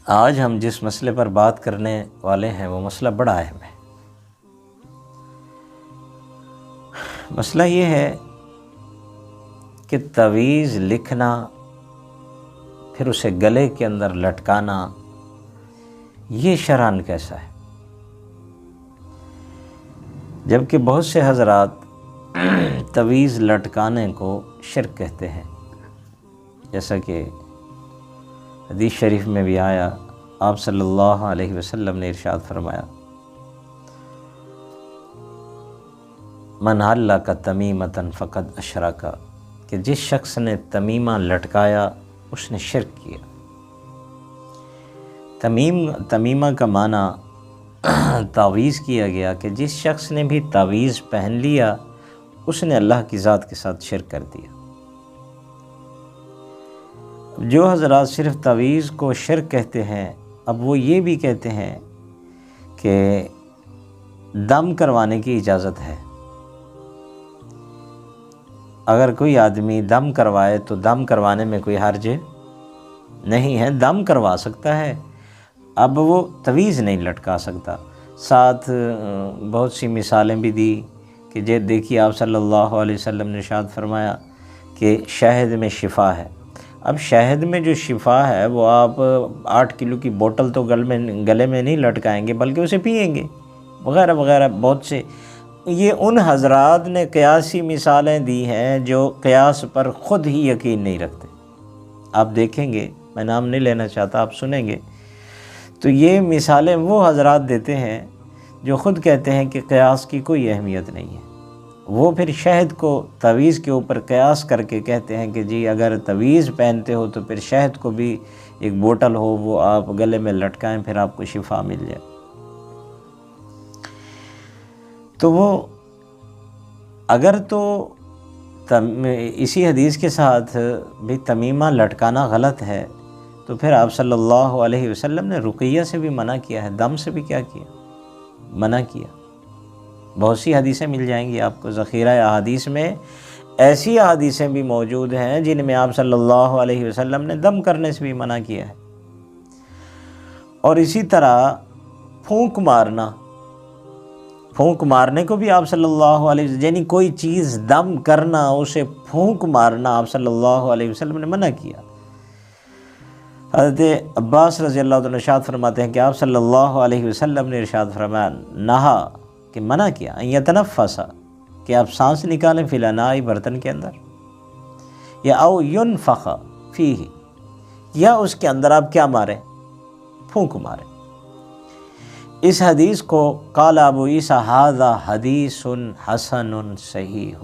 آج ہم جس مسئلے پر بات کرنے والے ہیں وہ مسئلہ بڑا اہم ہے۔ مسئلہ یہ ہے کہ تعویذ لکھنا پھر اسے گلے کے اندر لٹکانا یہ شرعاً کیسا ہے؟ جبکہ بہت سے حضرات تعویذ لٹکانے کو شرک کہتے ہیں، جیسا کہ حدیث شریف میں بھی آیا، آپ صلی اللہ علیہ وسلم نے ارشاد فرمایا، من علق تمیمۃ فقد اشرک، کہ جس شخص نے تمیمہ لٹکایا اس نے شرک کیا۔ تمیمہ کا معنی تعویذ کیا گیا کہ جس شخص نے بھی تعویذ پہن لیا اس نے اللہ کی ذات کے ساتھ شرک کر دیا۔ جو حضرات صرف تعویذ کو شرک کہتے ہیں، اب وہ یہ بھی کہتے ہیں کہ دم کروانے کی اجازت ہے۔ اگر کوئی آدمی دم کروائے تو دم کروانے میں کوئی حرج نہیں ہے، دم کروا سکتا ہے، اب وہ تعویذ نہیں لٹکا سکتا۔ ساتھ بہت سی مثالیں بھی دی کہ دیکھیے آپ صلی اللہ علیہ وسلم نے ارشاد فرمایا کہ شہد میں شفا ہے۔ اب شہد میں جو شفا ہے وہ آپ 8 کلو کی بوٹل تو گلے میں نہیں لٹکائیں گے بلکہ اسے پئیں گے، وغیرہ وغیرہ بہت سے۔ یہ ان حضرات نے قیاسی مثالیں دی ہیں جو قیاس پر خود ہی یقین نہیں رکھتے۔ آپ دیکھیں گے، میں نام نہیں لینا چاہتا، آپ سنیں گے تو یہ مثالیں وہ حضرات دیتے ہیں جو خود کہتے ہیں کہ قیاس کی کوئی اہمیت نہیں ہے۔ وہ پھر شہد کو تعویذ کے اوپر قیاس کر کے کہتے ہیں کہ جی اگر تعویذ پہنتے ہو تو پھر شہد کو بھی ایک بوٹل ہو وہ آپ گلے میں لٹکائیں، پھر آپ کو شفا مل جائے۔ تو وہ اگر تو اسی حدیث کے ساتھ بھی تمیمہ لٹکانا غلط ہے تو پھر آپ صلی اللہ علیہ وسلم نے رقیہ سے بھی منع کیا ہے، دم سے بھی کیا کیا؟ منع کیا۔ بہت سی حدیثیں مل جائیں گی آپ کو، ذخیرہ احادیث میں ایسی احادیثیں بھی موجود ہیں جن میں آپ صلی اللہ علیہ وسلم نے دم کرنے سے بھی منع کیا ہے۔ اور اسی طرح پھونک مارنے کو بھی آپ صلی اللہ علیہ وسلم، یعنی کوئی چیز دم کرنا، اسے پھونک مارنا آپ صلی اللہ علیہ وسلم نے منع کیا۔ حضرت عباس رضی اللہ عنہ ارشاد فرماتے ہیں کہ آپ صلی اللہ علیہ وسلم نے ارشاد فرمایا، نہا کہ منع کیا، ان یتنفس کہ آپ سانس نکالیں فی الاناء برتن کے اندر، یا او ینفخ فیہ یا اس کے اندر آپ کیا ماریں؟ پھونک ماریں۔ اس حدیث کو قال ابو عیسیٰ ھذا حدیث حسن صحیح،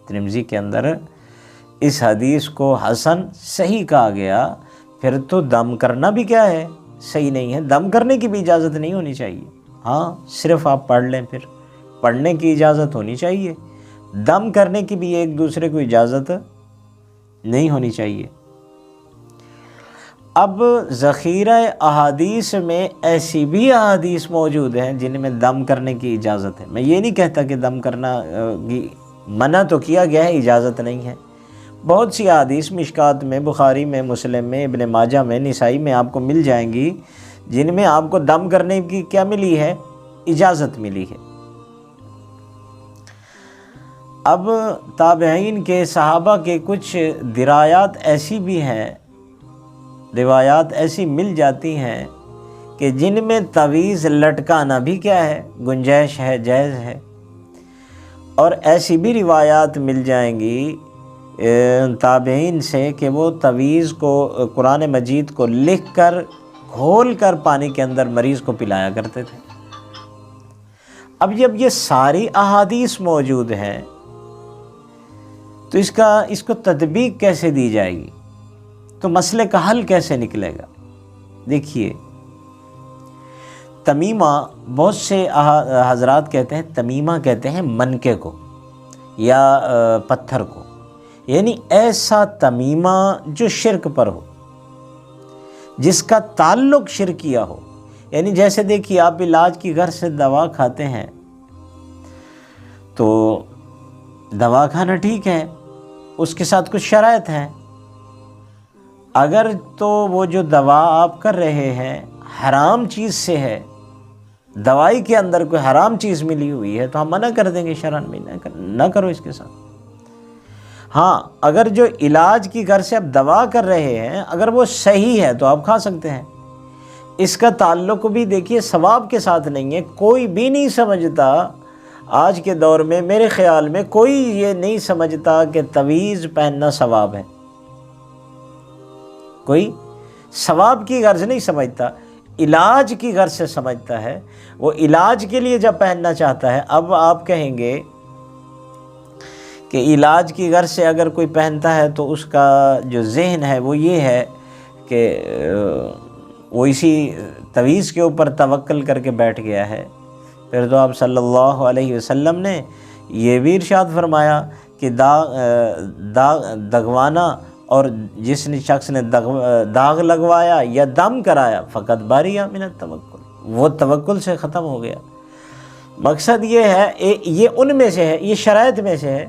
ترمذی کے اندر اس حدیث کو حسن صحیح کہا گیا۔ پھر تو دم کرنا بھی کیا ہے؟ صحیح نہیں ہے، دم کرنے کی بھی اجازت نہیں ہونی چاہیے۔ ہاں صرف آپ پڑھ لیں، پھر پڑھنے کی اجازت ہونی چاہیے، دم کرنے کی بھی ایک دوسرے کو اجازت نہیں ہونی چاہیے۔ اب ذخیرہ احادیث میں ایسی بھی احادیث موجود ہیں جن میں دم کرنے کی اجازت ہے۔ میں یہ نہیں کہتا کہ دم کرنا کی منع تو کیا گیا ہے، اجازت نہیں ہے۔ بہت سی احادیث مشکات میں، بخاری میں، مسلم میں، ابن ماجہ میں، نسائی میں آپ کو مل جائیں گی جن میں آپ کو دم کرنے کی کیا ملی ہے؟ اجازت ملی ہے۔ اب تابعین کے، صحابہ کے کچھ درایات ایسی بھی ہیں، روایات ایسی مل جاتی ہیں کہ جن میں تعویذ لٹکانا بھی کیا ہے؟ گنجائش ہے، جائز ہے۔ اور ایسی بھی روایات مل جائیں گی تابعین سے کہ وہ تعویذ کو، قرآن مجید کو لکھ کر گھول کر پانی کے اندر مریض کو پلایا کرتے تھے۔ اب جب یہ ساری احادیث موجود ہیں تو اس کو تطبیق کیسے دی جائے گی؟ تو مسئلے کا حل کیسے نکلے گا؟ دیکھیے، تمیمہ، بہت سے حضرات کہتے ہیں تمیمہ کہتے ہیں منکے کو یا پتھر کو، یعنی ایسا تمیمہ جو شرک پر ہو، جس کا تعلق شرکیہ ہو۔ یعنی جیسے دیکھیے آپ علاج کی گھر سے دوا کھاتے ہیں تو دوا کھانا ٹھیک ہے، اس کے ساتھ کچھ شرائط ہیں، اگر تو وہ جو دوا آپ کر رہے ہیں حرام چیز سے ہے، دوائی کے اندر کوئی حرام چیز ملی ہوئی ہے، تو ہم منع کر دیں گے شرعاً بھی نہ کرو اس کے ساتھ۔ ہاں اگر جو علاج کی غرض سے آپ دوا کر رہے ہیں اگر وہ صحیح ہے تو آپ کھا سکتے ہیں۔ اس کا تعلق بھی دیکھیے ثواب کے ساتھ نہیں ہے۔ کوئی بھی نہیں سمجھتا آج کے دور میں، میرے خیال میں کوئی یہ نہیں سمجھتا کہ تعویذ پہننا ثواب ہے، کوئی ثواب کی غرض نہیں سمجھتا، علاج کی غرض سے سمجھتا ہے۔ وہ علاج کے لیے جب پہننا چاہتا ہے، اب آپ کہیں گے کہ علاج کی غرض سے اگر کوئی پہنتا ہے تو اس کا جو ذہن ہے وہ یہ ہے کہ وہ اسی تعویذ کے اوپر توکل کر کے بیٹھ گیا ہے۔ پھر تو آپ صلی اللہ علیہ وسلم نے یہ بھی ارشاد فرمایا کہ دغوانا اور جس نے شخص نے داغ لگوایا یا دم کرایا فقط باری من التوکل، وہ توکل سے ختم ہو گیا۔ مقصد یہ ہے، یہ ان میں سے ہے، یہ شرائط میں سے ہے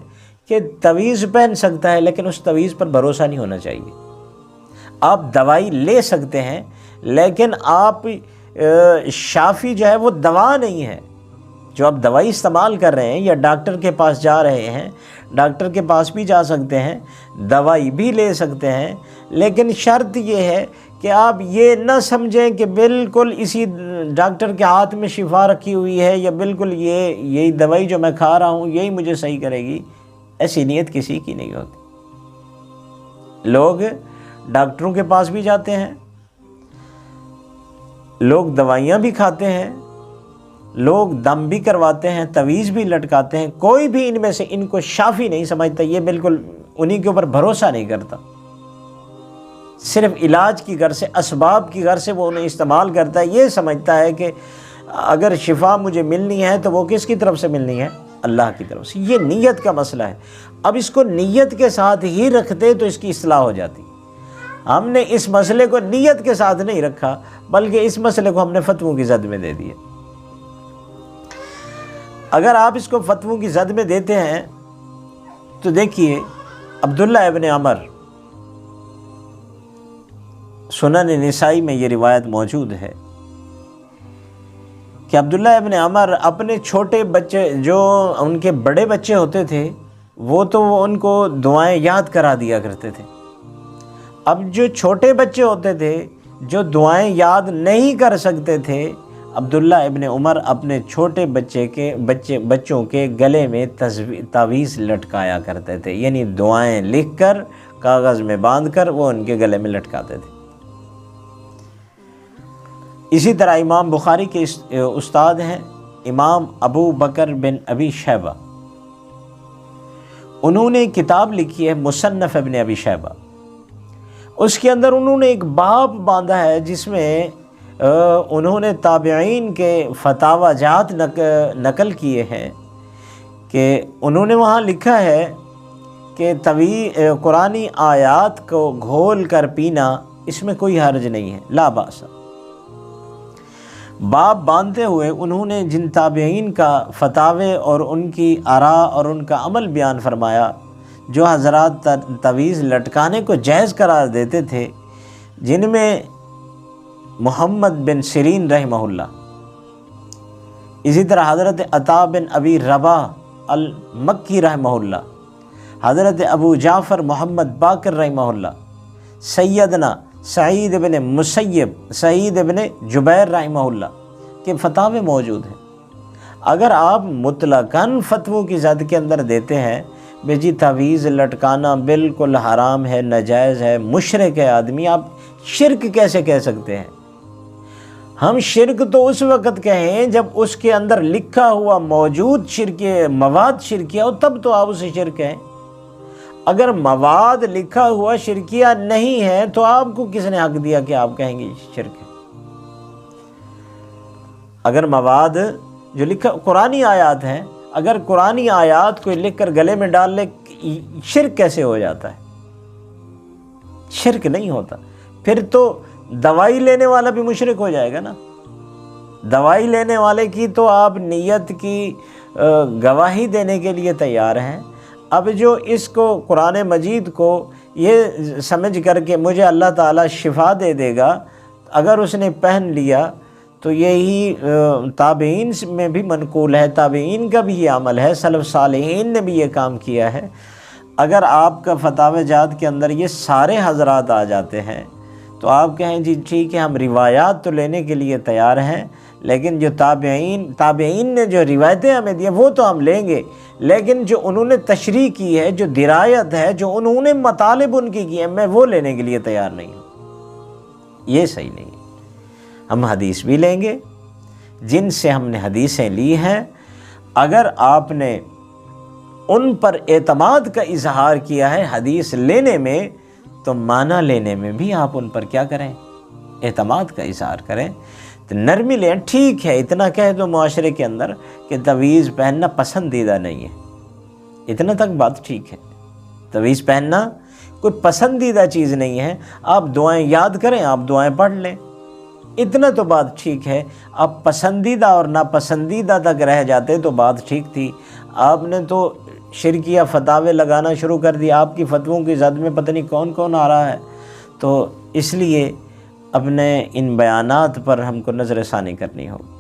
کہ تعویذ پہن سکتا ہے لیکن اس تعویذ پر بھروسہ نہیں ہونا چاہیے۔ آپ دوائی لے سکتے ہیں لیکن آپ شافی جو ہے وہ دوا نہیں ہے۔ جو آپ دوائی استعمال کر رہے ہیں یا ڈاکٹر کے پاس جا رہے ہیں، ڈاکٹر کے پاس بھی جا سکتے ہیں، دوائی بھی لے سکتے ہیں، لیکن شرط یہ ہے کہ آپ یہ نہ سمجھیں کہ بالکل اسی ڈاکٹر کے ہاتھ میں شفا رکھی ہوئی ہے یا بالکل یہی دوائی جو میں کھا رہا ہوں یہی مجھے صحیح کرے گی۔ ایسی نیت کسی کی نہیں ہوتی۔ لوگ ڈاکٹروں کے پاس بھی جاتے ہیں، لوگ دوائیاں بھی کھاتے ہیں، لوگ دم بھی کرواتے ہیں، تعویذ بھی لٹکاتے ہیں، کوئی بھی ان میں سے ان کو شافی نہیں سمجھتا، یہ بالکل انہی کے اوپر بھروسہ نہیں کرتا، صرف علاج کی غرض سے، اسباب کی غرض سے وہ انہیں استعمال کرتا ہے۔ یہ سمجھتا ہے کہ اگر شفا مجھے ملنی ہے تو وہ کس کی طرف سے ملنی ہے؟ اللہ کی طرف سے۔ یہ نیت کا مسئلہ ہے۔ اب اس کو نیت کے ساتھ ہی رکھتے تو اس کی اصلاح ہو جاتی۔ ہم نے اس مسئلے کو نیت کے ساتھ نہیں رکھا بلکہ اس مسئلے کو ہم نے فتووں کی زد میں دے دیا۔ اگر آپ اس کو فتووں کی زد میں دیتے ہیں تو دیکھیے عبداللہ ابن عمر، سنن نسائی میں یہ روایت موجود ہے کہ عبداللہ ابن عمر اپنے چھوٹے بچے، جو ان کے بڑے بچے ہوتے تھے، وہ تو ان کو دعائیں یاد کرا دیا کرتے تھے۔ اب جو چھوٹے بچے ہوتے تھے جو دعائیں یاد نہیں کر سکتے تھے، عبداللہ ابن عمر اپنے چھوٹے بچوں کے گلے میں تعویذ لٹکایا کرتے تھے، یعنی دعائیں لکھ کر کاغذ میں باندھ کر وہ ان کے گلے میں لٹکاتے تھے۔ اسی طرح امام بخاری کے استاد ہیں امام ابو بکر بن ابی شیبہ، انہوں نے کتاب لکھی ہے مصنف ابن ابی شیبہ۔ اس کے اندر انہوں نے ایک باب باندھا ہے جس میں انہوں نے تابعین کے فتاوی جات نقل کیے ہیں کہ انہوں نے وہاں لکھا ہے کہ قرآنی آیات کو گھول کر پینا اس میں کوئی حرج نہیں ہے، لا باس۔ باب باندھتے ہوئے انہوں نے جن تابعین کا فتاوے اور ان کی آراء اور ان کا عمل بیان فرمایا، جو حضرات تعویذ لٹکانے کو جائز قرار دیتے تھے، جن میں محمد بن سیرین رحمہ اللہ، اسی طرح حضرت عطا بن ابی رباح المکی رحمہ اللہ، حضرت ابو جعفر محمد باقر رحمہ اللہ، سیدنا سعید بن مسیب، سعید بن جبیر رحمہ اللہ کے فتاوے موجود ہیں۔ اگر آپ مطلقاً فتووں کی زد کے اندر دیتے ہیں بے جی تعویذ لٹکانا بالکل حرام ہے، ناجائز ہے، مشرک ہے آدمی، آپ شرک کیسے کہہ سکتے ہیں؟ ہم شرک تو اس وقت کہیں جب اس کے اندر لکھا ہوا موجود مواد شرکیہ ہو، تب تو آپ اسے شرک کہیں۔ اگر مواد لکھا ہوا شرکیہ نہیں ہے تو آپ کو کس نے حق دیا کہ آپ کہیں گے شرک ہے؟ اگر مواد جو لکھا قرآنی آیات ہیں، اگر قرآنی آیات کو لکھ کر گلے میں ڈال لے، شرک کیسے ہو جاتا ہے؟ شرک نہیں ہوتا۔ پھر تو دوائی لینے والا بھی مشرک ہو جائے گا نا۔ دوائی لینے والے کی تو آپ نیت کی گواہی دینے کے لیے تیار ہیں، اب جو اس کو قرآن مجید کو یہ سمجھ کر کے مجھے اللہ تعالیٰ شفا دے دے گا، اگر اس نے پہن لیا تو یہی تابعین میں بھی منقول ہے، تابعین کا بھی یہ عمل ہے، سلف صالحین نے بھی یہ کام کیا ہے۔ اگر آپ کا فتاوی جات کے اندر یہ سارے حضرات آ جاتے ہیں تو آپ کہیں جی ٹھیک ہے، ہم روایات تو لینے کے لیے تیار ہیں، لیکن جو تابعین نے جو روایتیں ہمیں دی وہ تو ہم لیں گے، لیکن جو انہوں نے تشریح کی ہے، جو درایت ہے، جو انہوں نے مطالب ان کی کیے ہیں، میں وہ لینے کے لیے تیار نہیں ہوں۔ یہ صحیح نہیں ہے۔ ہم حدیث بھی لیں گے، جن سے ہم نے حدیثیں لی ہیں، اگر آپ نے ان پر اعتماد کا اظہار کیا ہے حدیث لینے میں، تو معنی لینے میں بھی آپ ان پر کیا کریں؟ اعتماد کا اظہار کریں، تو نرمی لیں۔ ٹھیک ہے، اتنا کہہ دو معاشرے کے اندر کہ تعویذ پہننا پسندیدہ نہیں ہے، اتنا تک بات ٹھیک ہے، تعویذ پہننا کوئی پسندیدہ چیز نہیں ہے، آپ دعائیں یاد کریں، آپ دعائیں پڑھ لیں، اتنا تو بات ٹھیک ہے۔ اب پسندیدہ اور ناپسندیدہ تک رہ جاتے تو بات ٹھیک تھی، آپ نے تو شرکیہ فتاوے لگانا شروع کر دیا، آپ کی فتووں کی زد میں پتہ نہیں کون کون آ رہا ہے، تو اس لیے اپنے ان بیانات پر ہم کو نظر ثانی کرنی ہوگی۔